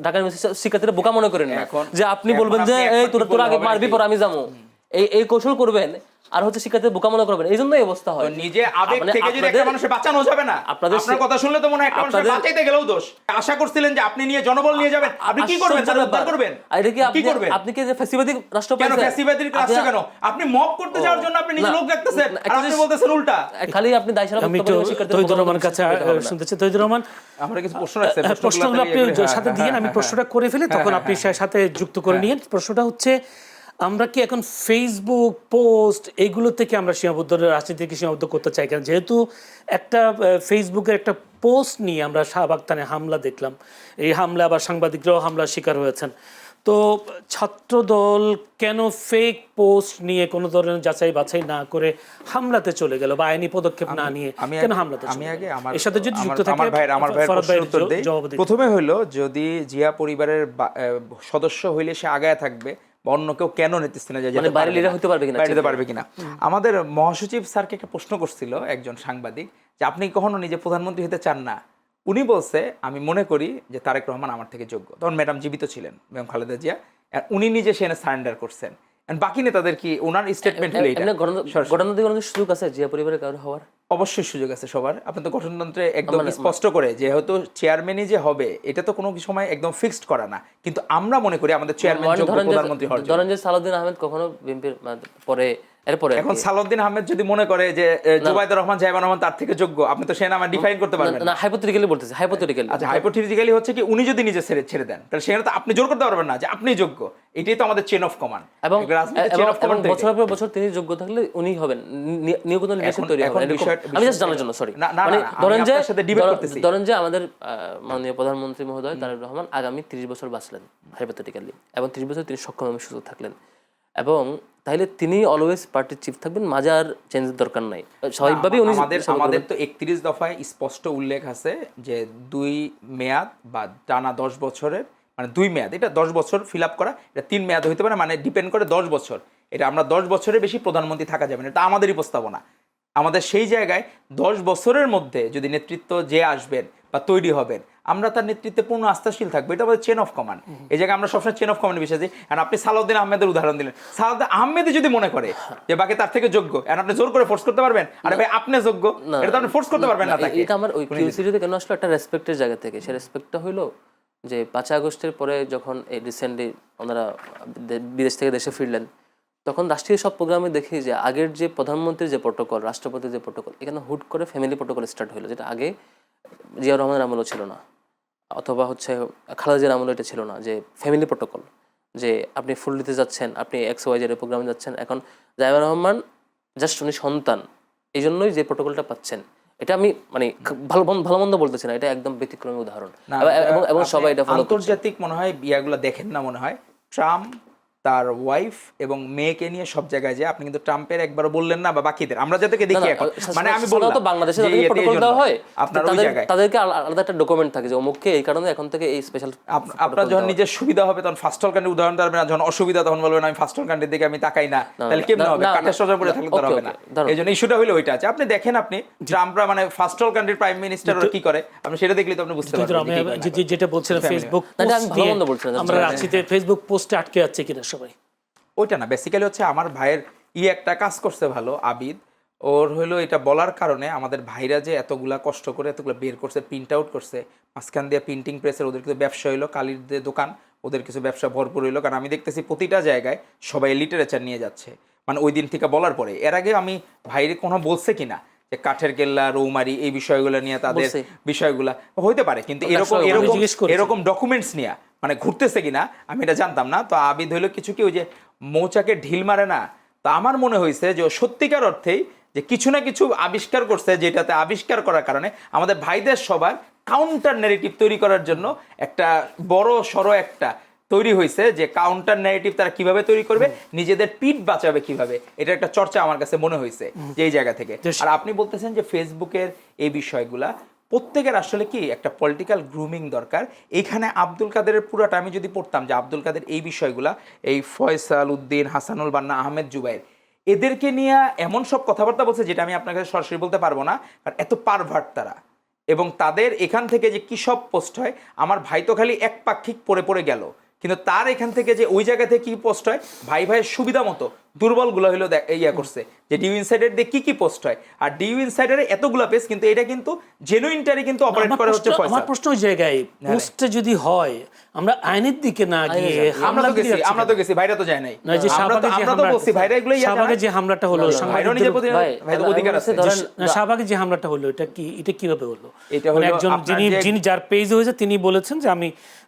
ঢাকা ইউনিভার্সিটির শিক্ষার্থীরা বোকা মনে করেন না যে আপনি বলবেন যে এই তোরা আগে মারবি পর আমি যাবো, এই কৌশল করবেন আর হচ্ছে শিক্ষার্থীদের বোকা মনে করবেন, এই জন্যই অবস্থা হয়। নিজে আবেগ থেকে যদি একটা মানুষের বাঁচানো যাবে না, আপনার কথা শুনলে তো মনে হয় একটা মানুষের বাঁচাইতে গেলেও দোষ। আশা করছিলেন যে আপনি নিয়ে জনবল নিয়ে যাবেন, আপনি কি করবেন? তারা উদ্ধার করবেন? কি করবেন? আপনি কি যে ফ্যাসিবাদী রাষ্ট্র কেন ফ্যাসিবাদী রাষ্ট্র কেন? আপনি মব করতে যাওয়ার জন্য আপনি নিজে লোক রাখতেছেন আর আপনি বলতেছেন উল্টা। খালি আপনি দায়সারা বক্তব্য বলে শিক্ষার্থীদের তৈদুর রহমান কাছে শুনতেছে। তৈদুর রহমান আমরা কিছু প্রশ্ন রাখছি, প্রশ্নগুলো আপনি সাথে দিয়েন, আমি প্রশ্নটা করে ফেলি তখন আপনি সাথে যুক্ত করে নিয়েন। প্রশ্নটা হচ্ছে, আমরা কি এখন ফেসবুক পোস্ট এইগুলো থেকে আমরা সীমাবদ্ধ, রাজনীতি থেকে সীমাবদ্ধ করতে চাই কেন? যেহেতু একটা ফেসবুকের একটা পোস্ট নিয়ে আমরা শাহবাগ থানায় হামলা দেখলাম, এই হামলা আবার সাংবাদিকরাও হামলার শিকার হয়েছেন, তো ছাত্রদল কেন ফেক পোস্ট নিয়ে কোনো ধরনের যাচাই বাছাই না করে হামলাতে চলে গেল বা আইনি পদক্ষেপ না নিয়ে কেন হামলাতে? আমি আগে এর সাথে যদি যুক্ত থাকে আমার ভাইয়ের উত্তর দেই। প্রথমে হলো, যদি জিয়া পরিবারের সদস্য হইলে সে আগায় থাকবে, অন্য কেউ কেন নেতৃস্থানে যায়, মানে বাইরে লিডার হতে পারবে কিনা। আমাদের মহাসচিব স্যারকে একটা প্রশ্ন করছিল একজন সাংবাদিক যে আপনি কখনো নিজে প্রধানমন্ত্রী হতে চান না? উনি বলছে, আমি মনে করি যে তারেক রহমান আমার থেকে যোগ্য। তখন ম্যাডাম জীবিত ছিলেন, ম্যাডাম খালেদা জিয়া, উনি নিজে সেখানে সারেন্ডার করছেন। বাকি নেতাদের কি ওনার স্টেটমেন্ট হলো এটা? গঠনতন্ত্রে সুযোগ আছে জিয়া পরিবারের কারো হওয়ার? অবশ্যই সুযোগ আছে সবার। আপনি তো গঠনতন্ত্রে একদম স্পষ্ট করে, যেহেতু চেয়ারম্যানই যে হবে এটা তো কোনো সময় একদম ফিক্সড করা না, কিন্তু আমরা মনে করি আমাদের চেয়ারম্যান যোগ্য প্রধানমন্ত্রী হওয়ার জন্য। ধরেন যে সালাউদ্দিন আহমেদ কখনো বিএনপির পরে এরপরে এখন সালাউদ্দিন আহমেদ যদি মনে করে যে জুবাইদুর রহমান জাইবান রহমান তার থেকে যোগ্য, আপনি তো সে নাম ডিফাইন করতে পারবেন না। হাইপোথেটিক্যালি বলতেছি, হাইপোথেটিক্যালি। আচ্ছা, হাইপোথেটিক্যালি হচ্ছে কি, উনি যদি নিজে ছেড়ে দেন তাহলে সেখানে তো আপনি জোর করতে পারবেন না যে আপনি যোগ্য। এটাই তো আমাদের চেন অফ কমান্ড। এবং বছরের পর বছর তিনি যোগ্য থাকলে উনি হবেন, নিয়োগত লিডারশিপ তৈরি হবে। আমি জাস্ট জানার জন্য, সরি, মানে ধরেন যে আমাদের মাননীয় প্রধানমন্ত্রী মহোদয় তারেক রহমান আগামী 30 বছর বাঁচলেন হাইপোথেটিক্যালি, এবং 30 বছর তিনি সক্ষম এবং সুস্থ থাকলেন, এবং তাইলে তিনি অলওয়েজ পার্টির চিফ থাকবেন, মাজার চেঞ্জের দরকার নাই স্বাভাবিকভাবেই। আমাদের তো 31 দফায় স্পষ্ট উল্লেখ আছে যে 2 মেয়াদ বা টানা 10 বছরের, মানে 2 মেয়াদ, এটা 10 বছর ফিল আপ করা, এটা 3 মেয়াদ হইতে পারে, মানে ডিপেন্ড করে 10 বছর। এটা আমরা 10 বছরের বেশি প্রধানমন্ত্রী থাকা যাবে না, এটা আমাদেরই প্রস্তাবনা। আমাদের সেই জায়গায় 10 বছরের মধ্যে যদি নেতৃত্ব যে আসবেন বা তৈরি হবেন, আমরা তার নেতৃত্বে পূর্ণ আস্থাশীল থাকবো। এটা আমাদের চেন অফ কমান্ড। এই জায়গায় আমরা সবসময় চেন অফ কমান্ড বিশ্বাসী। আর আপনি সালাউদ্দিন আহমেদের উদাহরণ দিলেন, সালাউদ্দিন আহমেদ যদি মনে করে যে বাকি তার থেকে যোগ্য, আর আপনি জোর করে ফোর্স করতে পারবেন? আরে ভাই, আপনি যোগ্য, এটা তো আপনি ফোর্স করতে পারবেন না তাকে। এটা আমার ওই কিউসিটিতে কেন আসলো, একটা রেসপেক্টের জায়গা থেকে। সে রেসপেক্টটা হলো যে 5 আগস্টের পরে যখন এই রিসেন্টলি ওনারা বিদেশ থেকে দেশে ফিরলেন, তখন রাষ্ট্রীয় সব প্রোগ্রামে দেখি যে আগের যে প্রধানমন্ত্রীর যে প্রোটোকল, রাষ্ট্রপতির যে প্রোটোকল, এখানে হুট করে ফ্যামিলি প্রোটোকল স্টার্ট হলো, যেটা আগে জিয়া রহমানের আমলও ছিল না, অথবা হচ্ছে খালেদা জিয়ার আমলও এটা ছিল না, যে ফ্যামিলি প্রোটোকল, যে আপনি ফুললিতে যাচ্ছেন, আপনি XYZ এর প্রোগ্রামে যাচ্ছেন। এখন জাইমা রহমান জাস্ট উনি সন্তান, এই জন্যই যে প্রোটোকলটা পাচ্ছেন। এটা আমি মানে ভালো মন্দ বলতেছি না, এটা একদম ব্যতিক্রমী উদাহরণ, এবং সবাই এটা ফলো করছে। আন্তর্জাতিক মনে হয় বিয়াগুলো দেখেন না, মনে হয় ট্রাম্প তার ওয়াইফ এবং মেয়েকে নিয়ে সব জায়গায় যায়। আপনি কিন্তু ট্রাম্পের একবারও বললেন না, বা বাকিদের আমরা যাদেরকে দেখি এখন, মানে আমি বললাম তো বাংলাদেশে যাদেরকে প্রটোকল দেওয়া হয় তাদেরকে আলাদা একটা ডকুমেন্ট থাকে যে অমুককে এই কারণে এখন থেকে এই স্পেশাল। আপনার যখন নিজের সুবিধা হবে তখন ফার্স্ট হল কান্ট্রি উদাহরণ দেবেন না, যখন অসুবিধা তখন বলবেন আমি ফার্স্ট হল কান্ট্রির দিকে আমি তাকাই না, তাহলে কেমন হবে? কাঠের সজা পড়ে থাকলে তো হবে না। এই জন্য ইস্যুটা হলো ওইটা আছে। আপনি দেখেন, আপনি ট্রাম্পরা মানে ফার্স্ট হল কান্ট্রির প্রাইম মিনিস্টার কি করে, আপনি সেটা দেখলে তো আপনি বুঝতে পারবেন। যেটা বলছিলেন ফেসবুক, আমরা রাঁচিতে ফেসবুক পোস্টে আটকে যাচ্ছে কিনা সবাই, ওইটা না, বেসিক্যালি হচ্ছে আমার ভাইয়ের একটা কাজ করছে ভালো, আবিদ, ওর হলো এটা বলার কারণে আমাদের ভাইরা যে এতগুলা কষ্ট করে এতগুলো বের করছে, প্রিন্ট আউট করছে, মাঝখান দিয়ে প্রিন্টিং প্রেসের ওদের কিছু ব্যবসা হইলো, কালির যে দোকান ওদের কিছু ব্যবসা ভরপুর হইলো। কারণ আমি দেখতেছি প্রতিটা জায়গায় সবাই লিটারেচার নিয়ে যাচ্ছে, মানে ওই দিন থেকে বলার পরে। এর আগে আমি ভাইরে কোনো বলছে কিনা যে কাঠের কেল্লা, রৌমারি, এই বিষয়গুলো নিয়ে তাদের বিষয়গুলা হইতে পারে, কিন্তু এরকম ডকুমেন্টস নিয়ে মানে ঘুরতেছে কিনা আমি এটা জানতাম না। তো আবিদ হইলো কিছু কি ওই যে মৌচাকে ঢিল মারে না, তো আমার মনে হয়েছে যে সত্যিকার অর্থেই যে কিছু না কিছু আবিষ্কার করছে, যেটাতে আবিষ্কার করার কারণে আমাদের ভাইদের সবার কাউন্টার ন্যারেটিভ তৈরি করার জন্য একটা বড় সড়ো একটা তৈরি হয়েছে, যে কাউন্টার ন্যারেটিভ তারা কিভাবে তৈরি করবে, নিজেদের পিঠ বাঁচাবে কিভাবে, এটা একটা চর্চা আমার কাছে মনে হয়েছে যে এই জায়গা থেকে। আর আপনি বলতেছেন যে ফেসবুকের এই বিষয়গুলা, প্রত্যেকের আসলে কি একটা পলিটিক্যাল গ্রুমিং দরকার। এইখানে আব্দুল কাদেরের পুরাটা আমি যদি পড়তাম, যে আব্দুল কাদের এই বিষয়গুলা, এই ফয়সাল উদ্দিন, হাসানুল বান্না, আহমেদ জুবাইর, এদেরকে নিয়ে এমন সব কথাবার্তা বলছে যেটা আমি আপনার কাছে সরাসরি বলতে পারবো না, কারণ এত পারভার্ট তারা। এবং তাদের এখান থেকে যে কি সব পোস্ট হয়, আমার ভাই তো খালি একপাক্ষিক পড়ে গেল, কিন্তু তার এখান থেকে যে ওই জায়গা থেকে কি পোস্ট হয়, ভাই ভাইয়ের সুবিধা মতো দুর্বলগুলো হলো ইয়া করছে যে ডিউ ইনসাইডার দিয়ে কি পোস্ট হয়, আর ডিউ ইনসাইডারে এতগুলো পেজ, কিন্তু এটা কিন্তু জেনুইনটারে কিন্তু অপারেট করে হচ্ছে আমার ফয়সাল। প্রশ্ন ওই জায়গায়, পোস্টে যদি হয় আমরা আইনের দিকে না গিয়ে আমরা তো গেছি, ভাইরা তো যায় নাই, না, যে আমরা তো বলছি ভাইরা এগুলো শাহবাগে যে হামলাটা হলো, ভাইরা নিজের প্রতি ভাই অধিকার আছে। শাহবাগে যে হামলাটা হলো এটা কিভাবে হলো? এটা হলো একজন যিনি যার পেজ হয়েছে তিনি বলেছেন যে আমি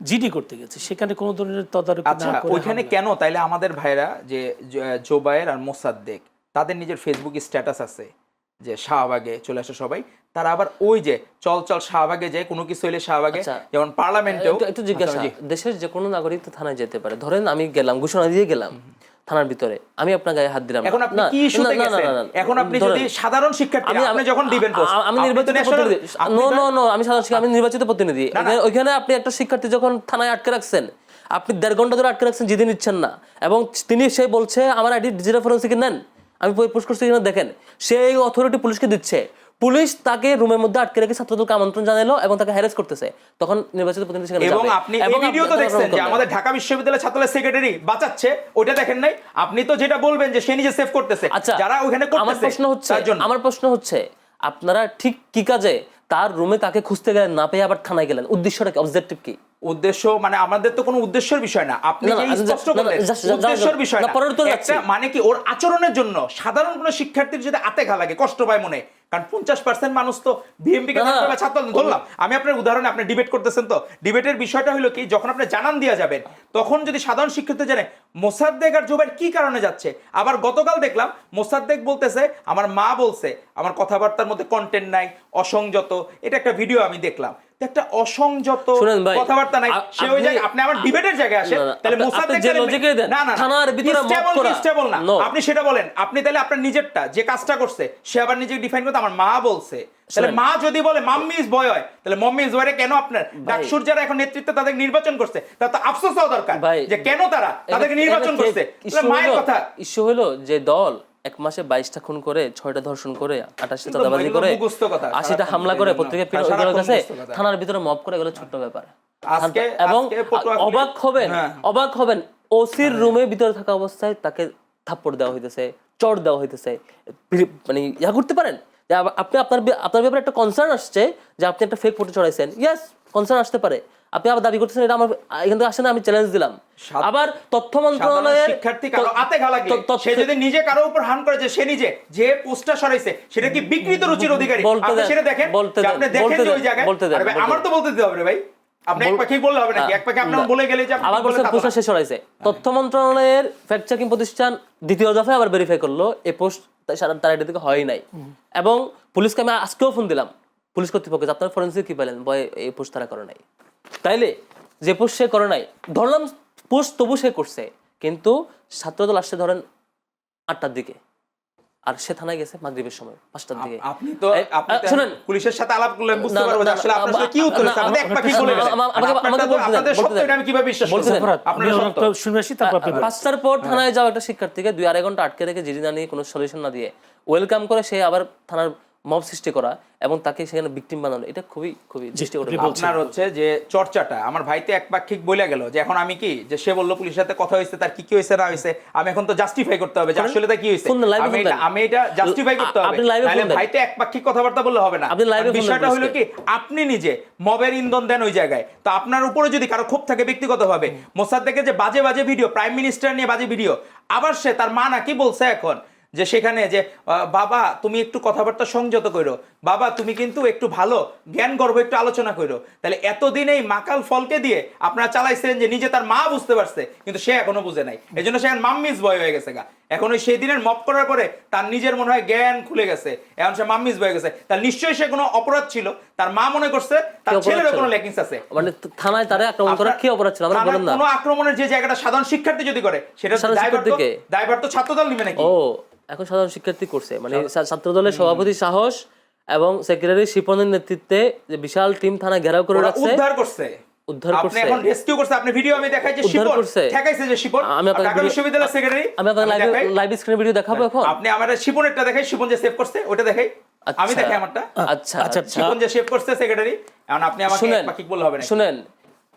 জিডি করতে গেছি, সেখানে কোনো ধরনের তদারকি আচ্ছা না করে ওইখানে কেন তাইলে আমাদের ভাইরা যে জোবায়ের আর মোসাদ্দেক তাদের নিজের ফেসবুক স্ট্যাটাস আছে যে শাহবাগে চলে আসে সবাই, তারা আবার ওই যে চল শাহবাগে যায়, কোনো কিছু হইলে শাহবাগে, যেমন পার্লামেন্টেও একটু জিজ্ঞাসা, দেশের যে কোনো নাগরিক তো থানায় যেতে পারে, ধরেন আমি গেলাম ঘোষণা দিয়ে গেলাম থানার ভিতরে, আমি আপনার গায়ে হাত দিলাম, এখন আপনি কি ইস্যুতে গেছেন? এখন আপনি যদি সাধারণ শিক্ষার্থী, আপনি যখন দিবেন পোস্ট, আমি নির্বাচিত প্রতিনিধি, নো আমি সাধারণ শিক্ষার্থী, আমি নির্বাচিত প্রতিনিধি, ওইখানে আপনি একটা শিক্ষার্থী যখন থানায় আটকে রাখছেন, আপনি 1.5 ঘন্টা ধরে আটকে রাখছেন, জিডি নিচ্ছেন না, এবং তিনি সে বলছে আমার আইডি ডিজিটাল ফরেন্সিকে নেন, আমি পোস্ট করছি কিনা দেখেন, সেই অথরিটি পুলিশকে দিচ্ছে, পুলিশ তাকে রুমের মধ্যে আটকে রেখে ছাত্রদলকে আমন্ত্রণ জানালো এবং তাকে হ্যারাস করতেছে, তখন নির্বাচিত প্রতিনিধি সেখানে যাবে। এবং আপনি এই ভিডিও তো দেখছেন যে আমাদের ঢাকা বিশ্ববিদ্যালয়ের ছাত্রলীগের সেক্রেটারি বাঁচাচ্ছে, ওটা দেখেন নাই? আপনি তো যেটা বলবেন যে সে নিজে সেভ করতেছে, যারা ওখানে করতেছে। আমার প্রশ্ন হচ্ছে আপনারা ঠিক কি কাজে তার রুমে তাকে খুঁজতে গেলেন, না পেয়ে আবার থানায় গেলেন? উদ্দেশ্যটা কি, অবজেক্টিভ কি? উদ্দেশ্য মানে আমাদের তো কোনো উদ্দেশ্যের বিষয় না, আপনি যে স্পষ্ট করলেন উদ্দেশ্যের বিষয় না, একটা মানে কি ওর আচরণের জন্য সাধারণ কোনো শিক্ষার্থীর যদি আতে ঘা লাগে, কষ্ট পায় মনে, কারণ 50% মানুষ তো বিএমপি কে ছাত্র ধরলাম, আমি আপনার উদাহরণে, আপনি ডিবেট করতেছেন, তো ডিবেটের বিষয়টা হলো কি, যখন আপনি জানান দিয়া যাবেন তখন যদি সাধারণ শিক্ষার্থী জানে মোসাদ্দেক আর জোবায়ের কি কারণে যাচ্ছে। আবার গতকাল দেখলাম মোসাদ্দেক বলতেছে আমার মা বলছে আমার কথাবার্তার মধ্যে কন্টেন্ট নাই, অসংযত, এটা একটা ভিডিও আমি দেখলাম, একটা অসংযত কথাবার্তা নাই, সে ওই জায়গায়, আপনি আমার ডিবেটের জায়গায় আসেন, তাহলে মোসাদ্দেক না থানার ভিতরে মত করা স্টেবল না, আপনি সেটা বলেন, আপনি তাহলে আপনার নিজেরটা যে কাজটা করছে সে আবার নিজেকে ডিফাইন করতে আমার মা বলছে, তাহলে মা যদি বলে মাম্মি ইজ বয় হয়, তাহলে মম্মি ইজ বয় কেন আপনার ডাকসুর যারা এখন নেতৃত্বে তাদের নির্বাচন করছে, তার তো আফসোস হওয়া দরকার যে কেন তারা তাদেরকে নির্বাচন করছে। মায়ের কথা ইস্যু হলো যে দল 1 মাসে 22টা খুন করে, 6টা ধর্ষণ করে, 28টা চাঁদাবাজি করে, 80টা হামলা করে, পত্রিকা কাছে থানার ভিতরে মব করে, এগুলো ছোট্ট ব্যাপার। এবং অবাক হবেন ওসির রুমে ভিতরে থাকা অবস্থায় তাকে থাপ্পড় দেওয়া হইতেছে, চড় দেওয়া হইতেছে, মানে ইয়া করতে পারেন যে আপনি আপনার ব্যাপারে একটা কনসার্ন আসছে যে আপনি একটা ফেক ফটো চড়াইছেন, ইয়েস কনসার্ন আসতে পারে, আপনি আবার দাবি করতেছেন এটা আমার এখান থেকে আসে না, আমি চ্যালেঞ্জ দিলাম। আবার তথ্য মন্ত্রণালয়ের শিক্ষার্থী কারো হাতে ঘা লাগে, সে যদি নিজে কারো উপর হান করে যে সে নিজে যে পোস্টটা সরাইছে সেটা কি বিকৃত রুচির অধিকারী, আপনি সেটা দেখেন, আপনি দেখেন যে ওই জায়গায়, আরে আমার তো বলতে দিতে হবে রে ভাই, আপনি এক পাখি বললে হবে নাকি, এক পাখি আপনি বলে গেলে যে আবার বলছেন পোস্টটা শেষ হয়েছে, তথ্য মন্ত্রণালয়ের ফ্যাক্ট চেকিং প্রতিষ্ঠান দ্বিতীয় দফায় আবার ভেরিফাই করলো এই পোস্ট তার আইডি থেকে হয় নাই, এবং পুলিশকে আমি আজকেও ফোন দিলাম, পুলিশ কর্তৃপক্ষ আপনার ফরেন্সিক কি পেলেন, বয় এই পোস্ট তারা করে নাই, তাইলে যে পোস্ট সে করে নাই, ধরলাম পোস্ট তবু সে করছে, কিন্তু ছাত্রদল আসছে ধরেন 8টার দিকে, আর সে থানায় গেছে মাগরিবের সময় 5টার দিকে। আপনি তো শুনেন পুলিশের সাথে আলাপ করলে বুঝতে পারবেন আসলে আপনার সাথে কি উত্তর আছে, আমাদের এক পাখি বলে গেলেন, আমাকে আপনাদের সত্য এটা আমি কিভাবে বিশ্বাস করব, আপনারা সত্য শুনেছি, তারপর আপনি 5টার পর থানায় যাও একটা শিক্ষার্থীকে 2-2.5 ঘন্টা আটকে রেখে জিডি না নিয়ে কোনো সলিউশন না দিয়ে ওয়েলকাম করে সে আবার থানার মব সৃষ্টি করা এবং তাকে সেখানে ভিকটিম বানানো, এটা খুবই দৃষ্টি ওঠে। আপনার হচ্ছে যে চর্চাটা আমার ভাইতে একপাক্ষিক বলে গেল যে এখন আমি কি যে সে বললো পুলিশের সাথে কথা হয়েছে, তার কি হয়েছে না হয়েছে, আমি এখন তো জাস্টিফাই করতে হবে যে আসলে তা কি হয়েছে, আমি এটা জাস্টিফাই করতে হবে, নাহলে ভাইতে একপাক্ষিক কথাবার্তা বললে হবে না। বিষয়টা হলো কি আপনি নিজে মবের ইন্ধন দেন ওই জায়গায়, তো আপনার উপরে যদি কারো ক্ষোভ থাকে ব্যক্তিগতভাবে, মোসাদ্দেকের যে বাজে ভিডিও, প্রাইম মিনিস্টার নিয়ে বাজে ভিডিও, আবার সে তার মা নাকি বলছে এখন যে সেখানে যে বাবা তুমি একটু কথাবার্তা সংযত করো, বাবা তুমি কিন্তু একটু ভালো জ্ঞান গর্ব একটু আলোচনা করো, তাহলে এতদিন এই মাকাল ফলকে দিয়ে আপনারা চালাইছেন যে নিজে তার মা বুঝতে পারছে কিন্তু সে এখনো বুঝে নাই, এই জন্য সে এখন মাম্মিজ বয় হয়ে গেছে গা, এখন ওই সেই দিনের মপ করার পরে তার নিজের মনে হয় জ্ঞান খুলে গেছে, এখন সে মাম্মিজ বয় গেছে, তার নিশ্চয়ই সে কোনো অপরাধ ছিল, তার মা মনে করছে তার ছেলেরও কোনো ল্যাকিংস আছে, মানে থানায় তারে আক্রমণ করা কি অপরাধ ছিল আমরা বলেন না, কোনো আক্রমণের যে জায়গাটা সাধারণ শিক্ষার্থী যদি করে সেটা দায়ভার তো ছাত্রদল নেবে নাকি? ও এখন সাধারণ শিক্ষার্থী করছে, মানে ছাত্রদলের সভাপতি সাহস এবং সেক্রেটারি শিপনের নেতৃত্বে যে বিশাল টিম থানা ঘেরাও করে রাখছে, উদ্ধার করছে, আপনি এখন রেস্কিউ করছে, আপনি ভিডিও আমি দেখাই যে শিপন ঠেকাইছে, যে শিপন আমি ঢাকা বিশ্ববিদ্যালয়ের সেক্রেটারি, আমি আপনাদের লাইভ স্ক্রিন ভিডিও দেখাবো এখন, আপনি আমাদের শিপনেরটা দেখাই, শিপন যে সেভ করছে ওটা দেখাই, আমি দেখাই আমারটা। আচ্ছা আচ্ছা, চিকন যে শেভ করছে সেক্রেটারি, এখন আপনি আমাকে শুনেন, একপাক্ষিক বললে হবে না। শুনেন,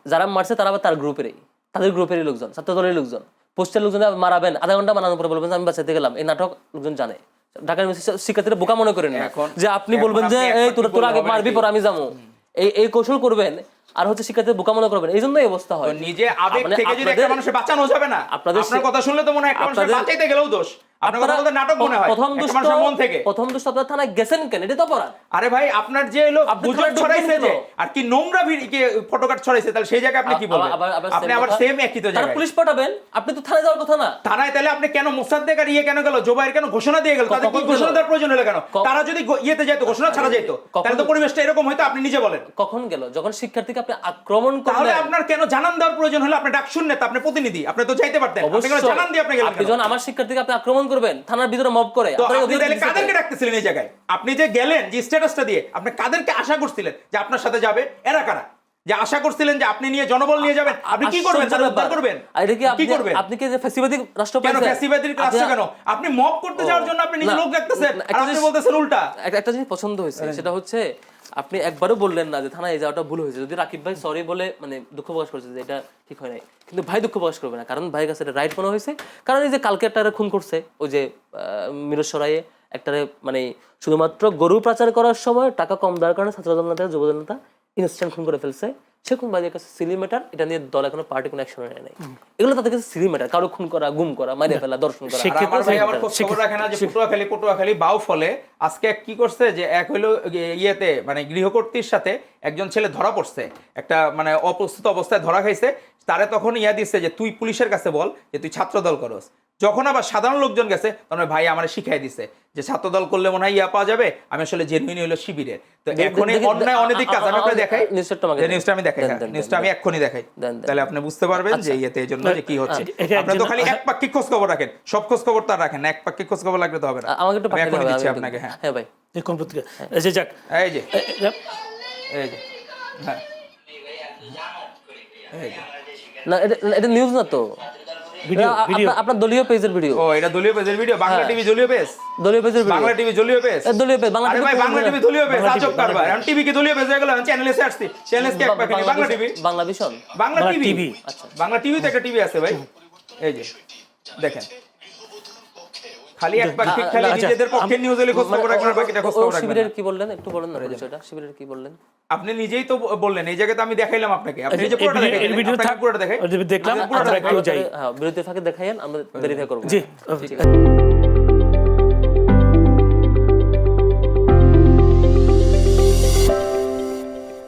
যারা মারছে তারা আবার তার গ্রুপেরই, তাদের গ্রুপেরই লোকজন, ছাত্র দলের লোকজন। পোস্টের লোকজন মারাবেন, আধা ঘন্টা মারানোর পরে বলবেন যে আমি বাঁচাতে গেলাম। এই নাটক লোকজন জানে। ঢাকা ইউনিভার্সিটির শিক্ষার্থীরা বোকা মনে করেন না এখন- যে আপনি এখন বলবেন যে আপনি এই একপাক্ষিক তোরা আগে বললে হবে মারবি নাকি? পর আমি যাবো, এই কৌশল করবেন। আর হচ্ছে শিক্ষার্থীদের বোকা মনে করবেন, এই জন্য এই অবস্থা হয়। তো নিজে আবেগ মানে থেকে যদি একটা মানুষের বাঁচানো যাবে না, আপনাদের আপনার কথা শুনলে তো মনে হয় একটা মানুষের বাঁচাইতে গেলেও দোষ। আপনার কথা বলতে নাটক মনে হয় প্রথম একটা মানুষের মন থেকে। প্রথম দোষ আপনার থানায় গেছেন কেন, এটা তো অপরাধ। আরে ভাই আপনার যে হলো আপনি গুজব থানায় ছড়াইছে ঢুকবেন যে, কেন? আর কি নোংরা ফটোকার্ড ছড়াইছে, তাহলে সেই জায়গায় আপনি কি বলবেন? আপনি আবার সেম একই তো তারা জায়গায়। পুলিশ পাঠাবেন, আপনি তো থানায় যাওয়ার কথা না। থানায় তাহলে আপনি কেন মোসাদ্দেক আর কেন গেল, জোবাইর কেন ঘোষণা দিয়ে গেল? তাদের কি কখন গেল? ঘোষণা দেওয়ার প্রয়োজন হলো কেন? তারা যদি ইয়েতে যাইতো, ঘোষণা ছাড়া যাইতো, কখন- তাহলে তো পরিবেশটা এরকম হয়তো। আপনি নিজে বলেন কখন গেল? যখন শিক্ষার্থীকে আপনি আক্রমণ তাহলে করলেন। আপনার কেন জানান দেওয়ার প্রয়োজন হলো? আপনি ডাক শুনলেন, আপনি প্রতিনিধি, আপনি তো যাইতে পারতেন। আপনি কেন অবশ্যই। জানান দিয়ে আপনি গেলেন আপনি কেন? যখন আমার শিক্ষার্থীকে আপনি আক্রমণ করবেন, থানার ভিতরে মব করে, তো আপনার আপনি অধিকার তাহলে দিচ্ছে কাদেরকে কে? ডাকতেছিলেন এই জায়গায়? আপনি যে গেলেন যে স্ট্যাটাসটা দিয়ে, আপনি কাদেরকে আশা করছিলেন যে আপনার সাথে যাবে? এরা কারা যে আশা করছিলেন যে আপনি নিয়ে জনবল নিয়ে যাবেন? আপনি কি করবেন? তারা উদ্ধার করবেন? আর এটা কি কি আপনি- করবেন? আপনি কি যে ফ্যাসিবাদী রাষ্ট্র কেন পাইছেন? ফ্যাসিবাদীর রাষ্ট্র কেন? আপনি মব করতে যাওয়ার জন্য আপনি নিজে না, লোক রাখতেছেন, না, আর একটা আপনি জিনিস- বলতেছেন উল্টা। একটা জিনিস পছন্দ হয়েছে, সেটা হচ্ছে আপনি একবারও বললেন না যে থানায় যাওয়াটা ভুল হয়েছে। যদি রাকিব ভাই সরি বলে মানে দুঃখ প্রকাশ করছে যে এটা ঠিক হয় নাই, কিন্তু ভাই দুঃখ প্রকাশ করবে না, কারণ ভাইয়ের কাছে এটা রাইট মনে হয়েছে। কারণ এই যে কালকে একটা খুন করছে, ওই যে মিরসরাইয়ে একটারে মানে শুধুমাত্র গরু পাচার করার সময় টাকা কম দেওয়ার কারণে ছাত্রদল নেতা যুবদল নেতা ইনস্ট্যান্ট খুন করে ফেলছে। সে খুন ভাইয়ের কাছে সিলি ম্যাটার, এটা নিয়ে দল এখনো পার্টি কোনো অ্যাকশন নেয় নাই। এগুলো তাদের কাছে সিলি ম্যাটার, কারো খুন করা, গুম করা, মাইরে ফেলা, দর্শন করা। আর আমার ভাই আবার খোঁজ খবর রাখে না যে পটুয়াখালী বাউ ফলে আজকে এক কি করছে যে এক হইলো ইয়েতে মানে গৃহকর্ত্রীর সাথে একজন ছেলে ধরা পড়ছে, একটা মানে অপ্রস্তুত অবস্থায় ধরা খাইছে। তারে তখন দিচ্ছে যে তুই পুলিশের কাছে বল যে তুই ছাত্রদল করস। যখন আবার সাধারণ লোকজন গেছে তখন ভাই আমার শিখাই দিছে যে ছাত্রদল করলে মনে হয় পাওয়া যাবে, আমি আসলে জেনুইন হইলো শিবিরের। তো এখন অন্যায় অনৈতিক কাজ আমি আপনাকে দেখাই, নিউজটা আমি দেখাই, নিউজটা আমি এক্ষুনি দেখাই, তাহলে আপনি বুঝতে পারবেন যে ইয়েতে এই জন্য যে কি হচ্ছে। আপনি তো খালি একপাক্ষিক খোঁজ খবর রাখেন, সব খোঁজ খবর তো আর রাখেন না, একপাক্ষিক খোঁজ খবর লাগলে তো হবে না। আমাকে একটু আমি পাঠাতে এখনই হবে, দিচ্ছি আমি আপনাকে। হ্যাঁ হ্যাঁ ভাই, কোন পত্রিকা? এই যে যাক, এই যে এই যে হ্যাঁ এই যে। না এটা নিউজ না তো, ভিডিও ভিডিও আপনার দলীয় পেজের ভিডিও। ও এটা দলীয় পেজের ভিডিও, বাংলা টিভি দলীয় পেজ, দলীয় পেজের ভিডিও, বাংলা টিভি দলীয় পেজ, দলীয় পেজ, বাংলা আরে ভাই বাংলা টিভি দলীয় পেজ, আজব কারবার। এখন টিভি কি দলীয় পেজ হয়ে গেল? চ্যানেলে এসে আসছি, চ্যানেলে কি এক পাখি Bangla TV, Bangla vision, Bangla TV. আচ্ছা, বাংলা টিভিতে একটা টিভি আছে ভাই, এই যে দেখেন, খালি এক পাখি খালি নিজেদের পক্ষে নিউজ এলে খোঁজ খবর রাখবেন, বাকিটা খোঁজ খবর রাখবেন শিবিরের না। কি বললেন একটু বলেন না পরিচয়টা, শিবিরের কি বললেন? আপনি নিজেই তো বললেন, এই জায়গায় তো আমি দেখাইলাম আপনাকে, আপনি যে পুরোটা দেখাইলেন, আপনাকে পুরোটা দেখাই, দেখলাম, পুরোটা আমরা একটু যাই। হ্যাঁ, বিরতি ফাঁকে দেখাইয়েন, আমরা ভেরিফাই করবো। জি